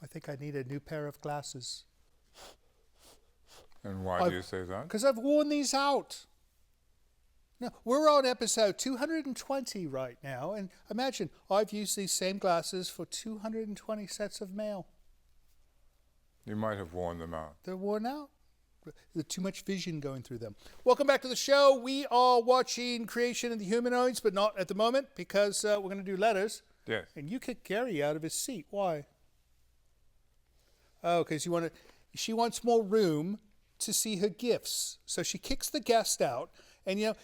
think I need a new pair of glasses. And why do you say that? Because I've worn these out. No, we're on episode 220 right now, and imagine I've used these same glasses for 220 sets of mail. You might have worn them out. They're worn out. There's too much vision going through them. Welcome back to the show. We are watching Creation of the Humanoids, but not at the moment because we're going to do letters. Yes. And you kicked Gary out of his seat. Why? Oh, because she wants more room to see her gifts. So she kicks the guest out. And,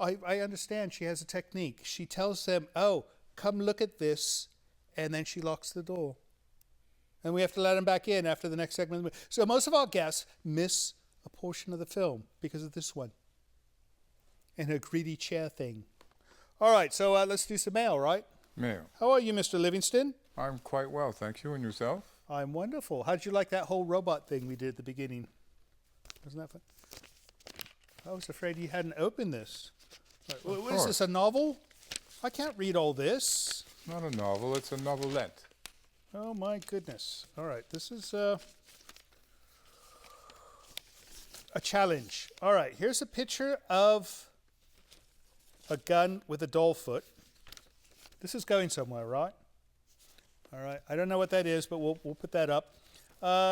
I understand she has a technique. She tells them, oh, come look at this. And then she locks the door. And we have to let them back in after the next segment. So most of our guests miss a portion of the film because of this one. And her greedy chair thing. All right, so let's do some mail, right? Mail. How are you, Mr. Livingston? I'm quite well, thank you. And yourself? I'm wonderful. How did you like that whole robot thing we did at the beginning? Wasn't that fun? I was afraid you hadn't opened this. What is this, a novel? I can't read all this. Not a novel, it's a novelette. Oh my goodness. All right, this is a challenge. All right, here's a picture of a gun with a doll foot. This is going somewhere, right? All right, I don't know what that is, but we'll put that up.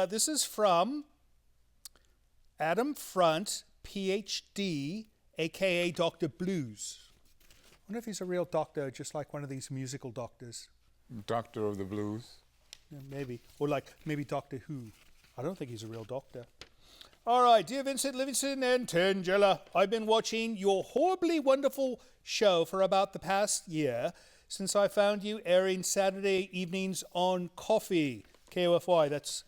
This is from Adam Front, PhD, a.k.a. Dr. Blues. I wonder if he's a real doctor, just like one of these musical doctors. Doctor of the Blues? Yeah, maybe. Or like maybe Doctor Who. I don't think he's a real doctor. All right, dear Vincent, Livingston, and Tangela, I've been watching your horribly wonderful show for about the past year since I found you airing Saturday evenings on Coffee, KOFY. That's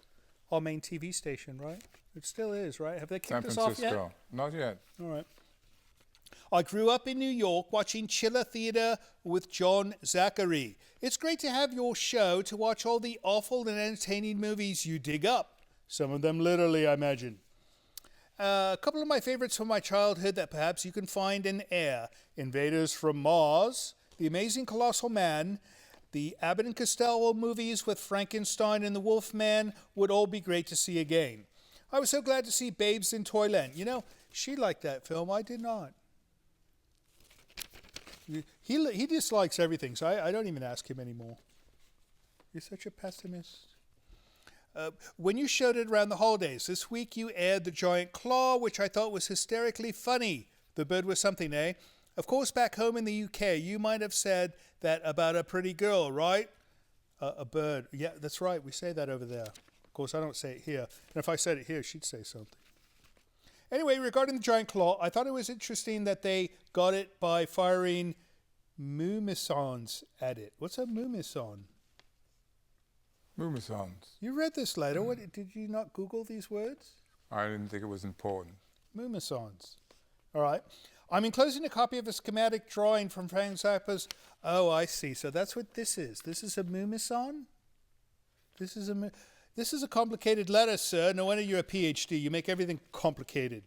our main TV station, right? It still is, right? Have they kicked us off yet? Not yet. All right. I grew up in New York watching Chiller Theater with John Zachary. It's great to have your show to watch all the awful and entertaining movies you dig up. Some of them literally, I imagine. A couple of my favorites from my childhood that perhaps you can find and air. Invaders from Mars, The Amazing Colossal Man, the Abbott and Costello movies with Frankenstein and the Wolfman would all be great to see again. I was so glad to see Babes in Toyland. She liked that film. I did not. He dislikes everything, so I don't even ask him anymore. You're such a pessimist. When you showed it around the holidays, this week you aired The Giant Claw, which I thought was hysterically funny. The bird was something, eh? Of course, back home in the UK, you might have said that about a pretty girl, right? A bird. Yeah, that's right. We say that over there. Of course, I don't say it here. And if I said it here, she'd say something. Anyway, regarding the Giant Claw, I thought it was interesting that they got it by firing mumissons at it. What's a mumison? Mumissons. You read this later. What, did you not Google these words? I didn't think it was important. Mumissons. All right. I'm enclosing a copy of a schematic drawing from Frank Zappa's. Oh, I see. So that's what this is. This is a mumison? This is a complicated letter, sir. No wonder you're a PhD. You make everything complicated.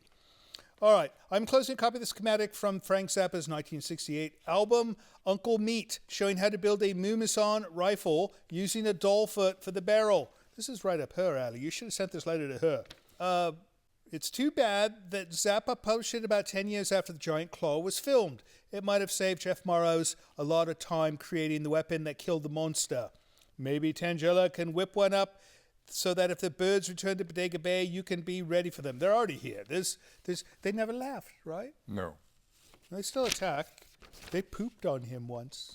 All right. I'm closing a copy of the schematic from Frank Zappa's 1968 album, Uncle Meat, showing how to build a Mumison rifle using a doll foot for the barrel. This is right up her alley. You should have sent this letter to her. It's too bad that Zappa published it about 10 years after The Giant Claw was filmed. It might have saved Jeff Morrows a lot of time creating the weapon that killed the monster. Maybe Tangela can whip one up so that if the birds return to Bodega Bay, you can be ready for them. They're already here. They never left, right? No. They still attack. They pooped on him once.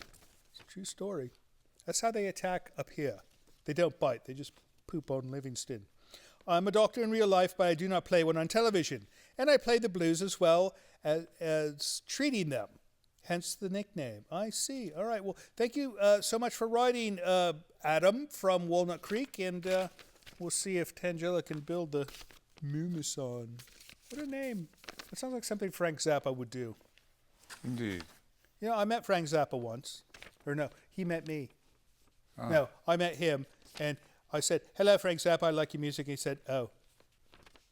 It's a true story. That's how they attack up here. They don't bite. They just poop on Livingston. I'm a doctor in real life, but I do not play one on television. And I play the blues as well as treating them. Hence the nickname. I see. All right. Well, thank you so much for writing, Adam from Walnut Creek. And we'll see if Tangela can build the Mumison. What a name. It sounds like something Frank Zappa would do. Indeed. I met Frank Zappa once. Or no, he met me. Ah. No, I met him. And I said, hello, Frank Zappa, I like your music. He said, oh.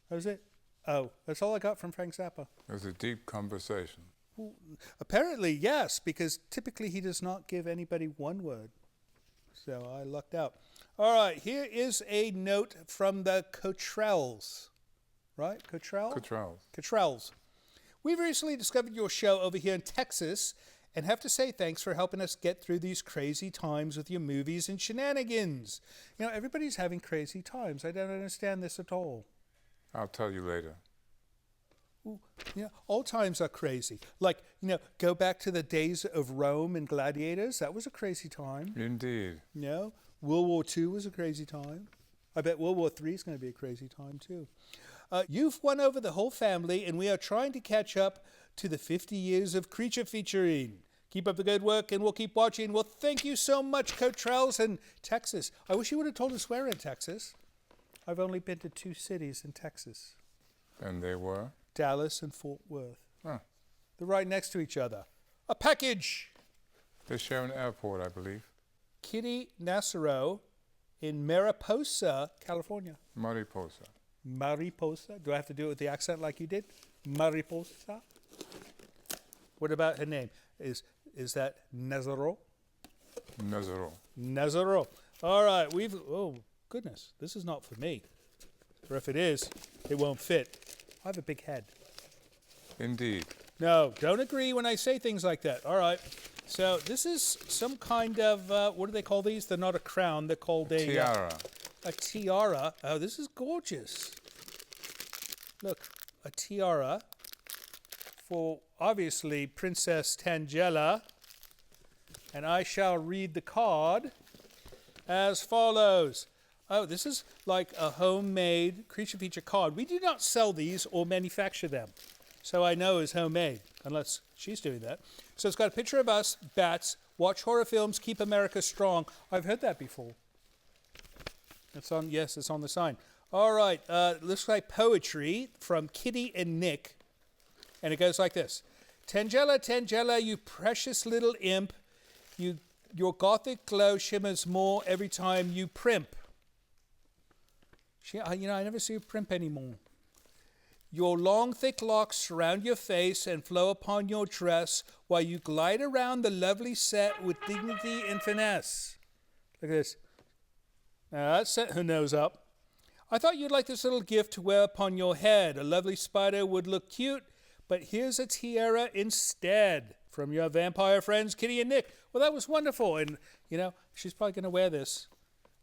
That was it? Oh. That's all I got from Frank Zappa. It was a deep conversation. Well, apparently, yes, because typically he does not give anybody one word. So I lucked out. All right, here is a note from the Cottrells. Right? Cottrells. We've recently discovered your show over here in Texas and have to say thanks for helping us get through these crazy times with your movies and shenanigans. You know, everybody's having crazy times. I don't understand this at all. I'll tell you later. Ooh, all times are crazy. Like, go back to the days of Rome and gladiators. That was a crazy time. Indeed. World War II was a crazy time. I bet World War III is going to be a crazy time too. You've won over the whole family, and we are trying to catch up to the 50 years of creature featuring. Keep up the good work, and we'll keep watching. Well, thank you so much, Cottrells in Texas. I wish you would have told us we're in Texas. I've only been to 2 cities in Texas. And they were? Dallas and Fort Worth. Huh. They're right next to each other. A package! They share an airport, I believe. Kitty Nassaro in Mariposa, California. Mariposa. Mariposa? Do I have to do it with the accent like you did? Mariposa? What about her name? Is that Nazaro? Nazaro. All right, oh, goodness, this is not for me. Or if it is, it won't fit. I have a big head. Indeed. No, don't agree when I say things like that. All right. So this is some kind of, what do they call these? They're not a crown. They're called a tiara. A tiara. Oh, this is gorgeous. Look, a tiara for, obviously, Princess Tangela. And I shall read the card as follows. Oh, this is like a homemade creature feature card. We do not sell these or manufacture them. So I know it's homemade, unless she's doing that. So it's got a picture of us, bats, watch horror films, keep America strong. I've heard that before. It's on the sign. All right, looks like poetry from Kitty and Nick. And it goes like this. Tangela, Tangela, you precious little imp. Your gothic glow shimmers more every time you primp. I never see you primp anymore. Your long, thick locks surround your face and flow upon your dress while you glide around the lovely set with dignity and finesse. Look at this. Now that set her nose up. I thought you'd like this little gift to wear upon your head. A lovely spider would look cute, but here's a tiara instead from your vampire friends, Kitty and Nick. Well, that was wonderful. And, she's probably going to wear this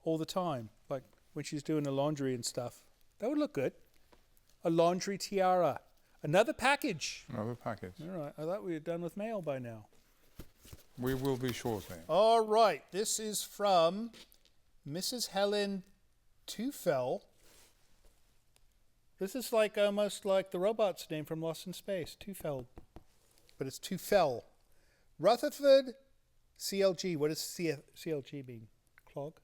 all the time, like when she's doing the laundry and stuff. That would look good. A laundry tiara. Another package. Another package. All right. I thought we were done with mail by now. We will be shortly. All right. This is from Mrs. Helen Tufel. This is like almost like the robot's name from Lost in Space, Tufel. But it's Tufel. Rutherford CLG. What does CLG mean? Clog?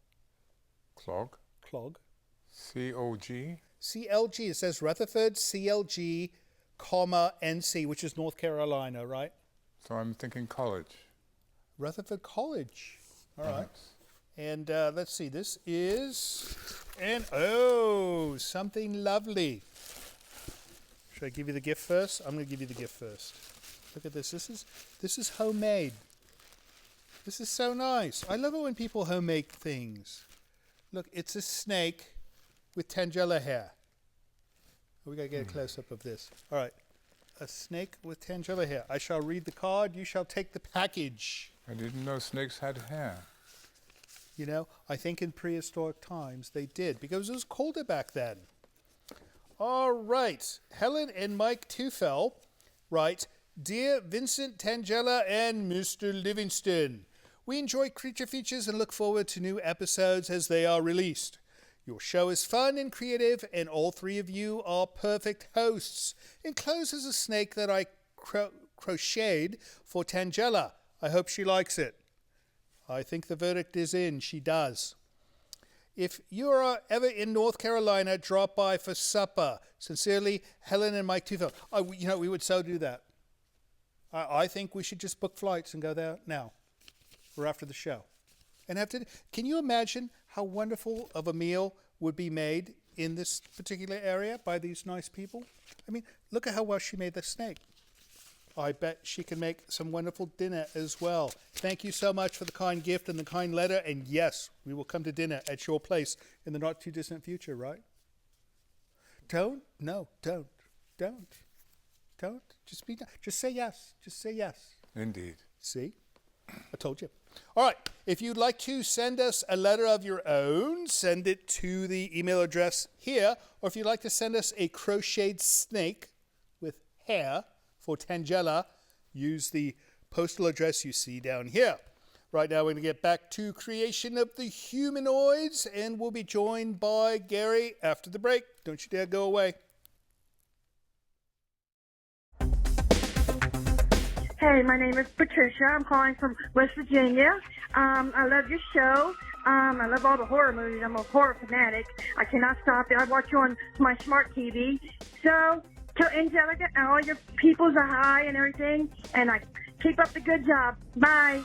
Clog? Clog. COG? CLG. It says Rutherford CLG, comma, NC, which is North Carolina, right? So I'm thinking college. Rutherford College. All right. Perhaps. And let's see. This is something lovely. Should I give you the gift first? I'm going to give you the gift first. Look at this. This is homemade. This is so nice. I love it when people homemade things. Look, it's a snake with Tangela hair. We got to get a close-up of this. All right. A snake with Tangela hair. I shall read the card. You shall take the package. I didn't know snakes had hair. I think in prehistoric times they did, because it was colder back then. All right. Helen and Mike Tufel write, Dear Vincent, Tangela, and Mr. Livingston, we enjoy creature features and look forward to new episodes as they are released. Your show is fun and creative, and all 3 of you are perfect hosts. Enclosed is a snake that I crocheted for Tangela. I hope she likes it. I think the verdict is in. She does. If you are ever in North Carolina, drop by for supper. Sincerely, Helen and Mike Tufel. We would so do that. I think we should just book flights and go there now, or after the show. And can you imagine how wonderful of a meal would be made in this particular area by these nice people? I mean, look at how well she made the snake. I bet she can make some wonderful dinner as well. Thank you so much for the kind gift and the kind letter. And yes, we will come to dinner at your place in the not too distant future, right? Don't. Just say yes. Just say yes. Indeed. See? I told you. All right. If you'd like to send us a letter of your own, send it to the email address here. Or if you'd like to send us a crocheted snake with hair for Tangela, use the postal address you see down here. Right now, we're going to get back to creation of the humanoids, and we'll be joined by Gary after the break. Don't you dare go away. Hey, my name is Patricia. I'm calling from West Virginia. I love your show. I love all the horror movies. I'm a horror fanatic. I cannot stop it. I watch you on my smart TV. So, tell Angelica and all your peoples a hi and everything, and I keep up the good job. Bye.